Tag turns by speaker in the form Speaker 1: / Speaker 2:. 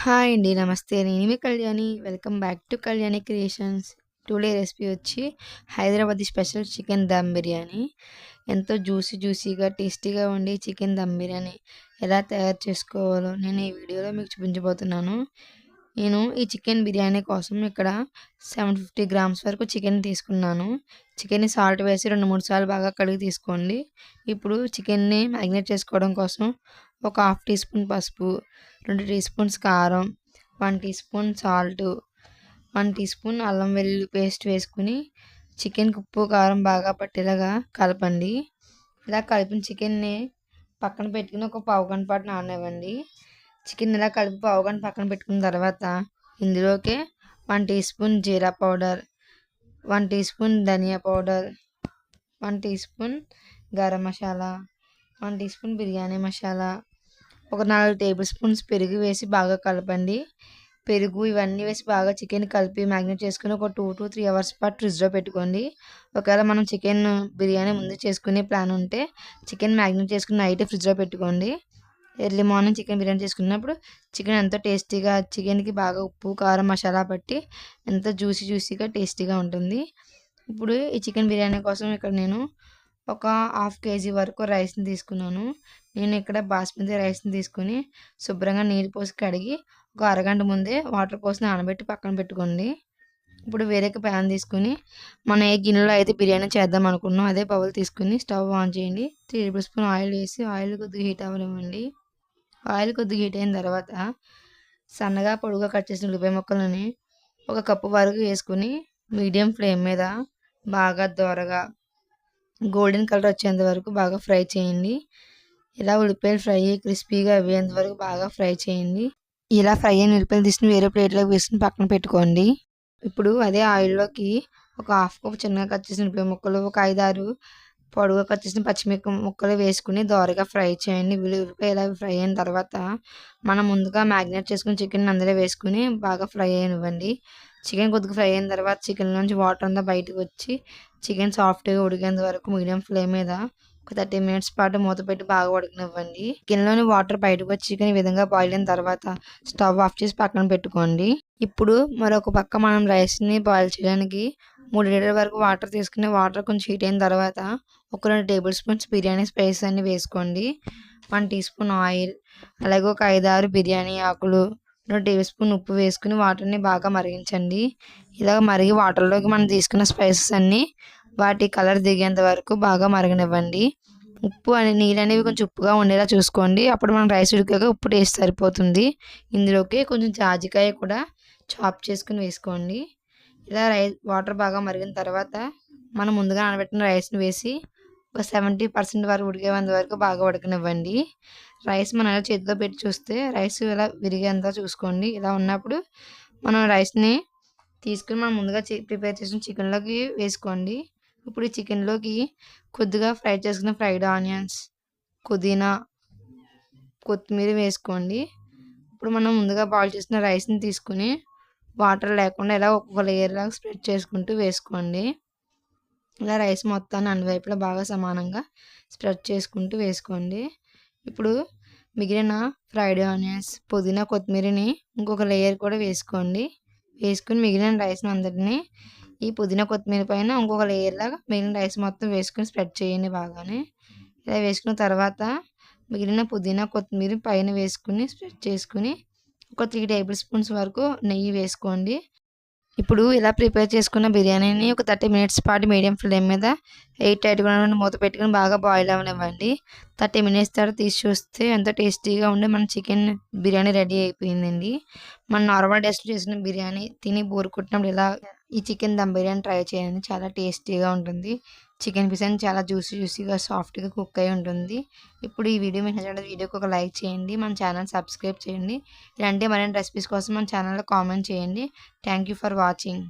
Speaker 1: Hi అండి. నమస్తే. నేను మీ Kalyani. Welcome back to Kalyani creations. Today recipe వచ్చి హైదరాబాదీ స్పెషల్ చికెన్ దమ్ బిర్యానీ. ఎంతో జ్యూసీగా, టేస్టీగా ఉండే చికెన్ దమ్ బిర్యానీ ఎలా తయారు చేసుకోవాలో నేను ఈ వీడియోలో మీకు చూపించబోతున్నాను. నేను ఈ చికెన్ బిర్యానీ కోసం ఇక్కడ 750 గ్రామ్స్ వరకు చికెన్ తీసుకున్నాను. చికెన్‌ని సాల్ట్ వేసి 2, 3 సార్లు బాగా కడిగి తీసుకోండి. ఇప్పుడు చికెన్‌ని మ్యారినేట్ చేసుకోవడం కోసం ఒక హాఫ్ టీ స్పూన్ పసుపు, 2 టీ స్పూన్స్ కారం, 1 teaspoon salt, 1 teaspoon అల్లం వెల్లుల్లి పేస్ట్ వేసుకుని చికెన్‌కి ఉప్పు, కారం బాగా పట్టేలాగా కలపండి. ఇలా కలిపిన చికెన్‌ని పక్కన పెట్టుకుని ఒక పావుగంట పాటు నాననివ్వండి. చికెన్ ఇలా కలిపి పావుగంట పక్కన పెట్టుకున్న తర్వాత ఇందులోకే 1 teaspoon jeera powder, 1 teaspoon dhaniya powder, 1 teaspoon garam masala, 1 teaspoon biryani masala, ఒక 4 టేబుల్ స్పూన్స్ పెరుగు వేసి బాగా కలపండి. పెరుగు ఇవన్నీ వేసి బాగా చికెన్ కలిపి మ్యారినేట్ చేసుకుని ఒక 2-3 అవర్స్ పాటు ఫ్రిడ్జ్‌లో పెట్టుకోండి. ఒకవేళ మనం చికెన్ బిర్యానీ ముందు చేసుకునే ప్లాన్ ఉంటే చికెన్ మ్యారినేట్ చేసుకుని నైటే ఫ్రిడ్జ్‌లో పెట్టుకోండి. ఎర్లీ మార్నింగ్ చికెన్ బిర్యానీ చేసుకున్నప్పుడు చికెన్ ఎంతో టేస్టీగా చికెన్‌కి బాగా ఉప్పు, కారం, మసాలా పట్టి ఎంతో జ్యూసీగా టేస్టీగా ఉంటుంది. ఇప్పుడు ఈ చికెన్ బిర్యానీ కోసం ఇక్కడ నేను ఒక హాఫ్ కేజీ వరకు రైస్‌ని తీసుకున్నాను. నేను ఇక్కడ బాస్మతి రైస్‌ని తీసుకొని శుభ్రంగా నీళ్ళు పోసి కడిగి ఒక అరగంట ముందే వాటర్ పోసి నానబెట్టి పక్కన పెట్టుకోండి. ఇప్పుడు వేరొక ప్యాన్ తీసుకొని మనం ఏ గిన్నెలో అయితే బిర్యానీ చేద్దాం అనుకున్నామో అదే బౌల్ తీసుకొని స్టవ్ ఆన్ చేయండి. 3 టేబుల్ స్పూన్ ఆయిల్ వేసి ఆయిల్ కొద్దిగా హీట్ అవ్వనివ్వండి. ఆయిల్ కొద్దిగా హీట్ అయిన తర్వాత సన్నగా పొడుగ్గా కట్ చేసిన ఉల్లిపాయ ముక్కలని ఒక కప్పు వరకు వేసుకొని మీడియం ఫ్లేమ్ మీద బాగా దోరగా గోల్డెన్ కలర్ వచ్చేంత వరకు బాగా ఫ్రై చేయండి. ఇలా ఉల్లిపాయలు ఫ్రై అయ్యి క్రిస్పీగా అయ్యేంత వరకు బాగా ఫ్రై చేయండి. ఇలా ఫ్రై అయిన ఉల్లిపాయలు తీసుకుని వేరే ప్లేట్లోకి వేసుకుని పక్కన పెట్టుకోండి. ఇప్పుడు అదే ఆయిల్లోకి ఒక హాఫ్ కప్ చిన్నగా కట్ చేసిన ఉల్లిపాయ ముక్కలు, ఒక 5, 6 పొడవుగా కట్ చేసిన ముక్కలు వేసుకుని దోరగా ఫ్రై చేయండి. ఉల్లిపాయ ఇలా ఫ్రై అయిన తర్వాత మనం ముందుగా మ్యారినేట్ చేసుకుని చికెన్ అందులో వేసుకుని బాగా ఫ్రై అయ్యనివ్వండి. చికెన్ కొద్దిగా ఫ్రై అయిన తర్వాత చికెన్ నుంచి వాటర్ అంతా బయటకు వచ్చి చికెన్ సాఫ్ట్గా ఉడికేంత వరకు మీడియం ఫ్లేమ్ మీద ఒక 30 మినిట్స్ పాటు మూత పెట్టి బాగా ఉడకనివ్వండి. చికెన్లోని వాటర్ బయటకు వచ్చి చికెన్ ఈ విధంగా బాయిల్ అయిన తర్వాత స్టవ్ ఆఫ్ చేసి పక్కన పెట్టుకోండి. ఇప్పుడు మరొక పక్క మనం రైస్ని బాయిల్ చేయడానికి 3 లీటర్ల వరకు వాటర్ తీసుకుని వాటర్ కొంచెం హీట్ అయిన తర్వాత ఒక 2 టేబుల్ స్పూన్స్ బిర్యానీ స్పైసెస్ అన్ని వేసుకోండి. 1 టీ స్పూన్ ఆయిల్, అలాగే ఒక 5, 6 బిర్యానీ ఆకులు, 2 టేబుల్ స్పూన్ ఉప్పు వేసుకుని వాటర్ని బాగా మరిగించండి. ఇలా మరిగి వాటర్లోకి మనం తీసుకున్న స్పైసెస్ అన్నీ వాటి కలర్ దిగేంత వరకు బాగా మరగనివ్వండి. ఉప్పు నీళ్ళు అనేవి కొంచెం ఉప్పుగా ఉండేలా చూసుకోండి. అప్పుడు మనం రైస్ ఉడికాక ఉప్పు టేస్ట్ సరిపోతుంది. ఇందులోకి కొంచెం జాజికాయ కూడా చాప్ చేసుకుని వేసుకోండి. ఇలా వాటర్ బాగా మరిగిన తర్వాత మనం ముందుగా నానబెట్టిన రైస్ని వేసి ఒక 70% వరకు ఉడికేంత వరకు బాగా ఉడకనివ్వండి. రైస్ మనం ఇలా చేతితో పెట్టి చూస్తే రైస్ ఇలా విరిగేంత చూసుకోండి. ఇలా ఉన్నప్పుడు మనం రైస్ని తీసుకుని మనం ముందుగా ప్రిపేర్ చేసిన చికెన్లోకి వేసుకోండి. ఇప్పుడు ఈ చికెన్లోకి కొద్దిగా ఫ్రై చేసుకున్న ఫ్రైడ్ ఆనియన్స్, పుదీనా, కొత్తిమీర వేసుకోండి. ఇప్పుడు మనం ముందుగా బాయిల్ చేసిన రైస్ని తీసుకుని వాటర్ లేకుండా ఇలా ఒక్కొక్క లేయర్ లాగా స్ప్రెడ్ చేసుకుంటూ వేసుకోండి. ఇలా రైస్ మొత్తాన్ని అన్ని వైపులా బాగా సమానంగా స్ప్రెడ్ చేసుకుంటూ వేసుకోండి. ఇప్పుడు మిగిలిన ఫ్రైడ్ ఆనియన్స్, పుదీనా, కొత్తిమీరని ఇంకొక లేయర్ కూడా వేసుకోండి. వేసుకుని మిగిలిన రైస్ని అందరినీ ఈ పుదీనా, కొత్తిమీర పైన ఇంకొక లేయర్ లాగా మిగిలిన రైస్ మొత్తం వేసుకుని స్ప్రెడ్ చేయండి బాగానే. ఇలా వేసుకున్న తర్వాత మిగిలిన పుదీనా, కొత్తిమీర పైన వేసుకుని స్ప్రెడ్ చేసుకుని ఒక 3 టేబుల్ స్పూన్స్ వరకు నెయ్యి వేసుకోండి. ఇప్పుడు ఇలా ప్రిపేర్ చేసుకున్న బిర్యానీని ఒక 30 మినిట్స్ పాటు మీడియం ఫ్లేమ్ మీద ఎయిట్ టైట్గా మూత పెట్టుకుని బాగా బాయిల్ అవ్వనివ్వండి. 30 మినిట్స్ తర్వాత తీసి చూస్తే ఎంతో టేస్టీగా ఉండే మన చికెన్ బిర్యానీ రెడీ అయిపోయిందండి. మన నార్మల్ డేస్లో చేసిన బిర్యానీ తిని బోర్ కొట్టినప్పుడు ఇలా ఈ చికెన్ దమ్ బిర్యానీ ట్రై చేయండి. చాలా టేస్టీగా ఉంటుంది. చికెన్ పీస్ అని చాలా జ్యూసీగా సాఫ్ట్గా కుక్ అయి ఉంటుంది. ఇప్పుడు ఈ వీడియో మీకు నచ్చినట్లయితే వీడియోకి ఒక లైక్ చేయండి. మన ఛానల్ సబ్స్క్రైబ్ చేయండి. ఇలాంటి మరిన్ని రెసిపీస్ కోసం మన ఛానల్లో కామెంట్ చేయండి. Thank you for watching.